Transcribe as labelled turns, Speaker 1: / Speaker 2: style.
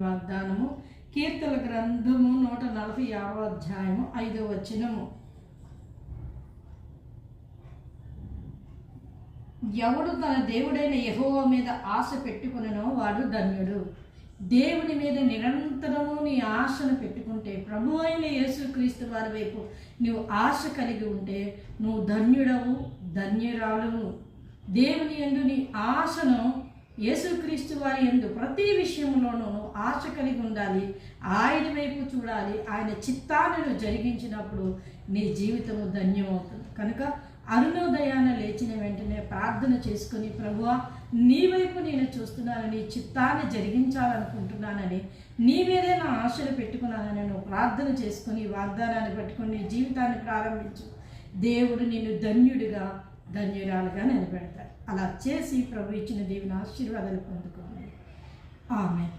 Speaker 1: వాగ్దానము కీర్తన గ్రంథము 146వ అధ్యాయము 5వ వచనము. ఎవడు తన దేవుడైన యెహోవా మీద ఆశ పెట్టుకుననో వాడు ధన్యుడు. దేవుని మీద నిరంతరము నీ ఆశను పెట్టుకుంటే, ప్రభు అయిన యేసుక్రీస్తు వారి వైపు నువ్వు ఆశ కలిగి ఉంటే నువ్వు ధన్యుడవు, ధన్యురాలువు. దేవుని యందు నీ ఆశను, యేసుక్రీస్తు వారి యందు ప్రతి విషయంలోనూ ఆశ కలిగి ఉండాలి. ఆయన వైపు చూడాలి. ఆయన చిత్తాన్ని జరిగించినప్పుడు నీ జీవితము ధన్యమవుతుంది. కనుక అరుణోదయాన లేచిన వెంటనే ప్రార్థన చేసుకుని, ప్రభువా నీ వైపు నేను చూస్తున్నాను, నీ చిత్తాన్ని జరిగించాలనుకుంటున్నానని, నీ మీదే నా ఆశలు పెట్టుకున్నానని నువ్వు ప్రార్థన చేసుకుని వాగ్దానాన్ని పట్టుకుని నీ జీవితాన్ని ప్రారంభించు. దేవుడు నిన్ను ధన్యుడిగా, ధన్యురాలుగా నిలబెడతాడు. అలా చేసి ప్రభు ఇచ్చిన దేవుని ఆశీర్వాదాలు పొందుకోండి. ఆమేన్.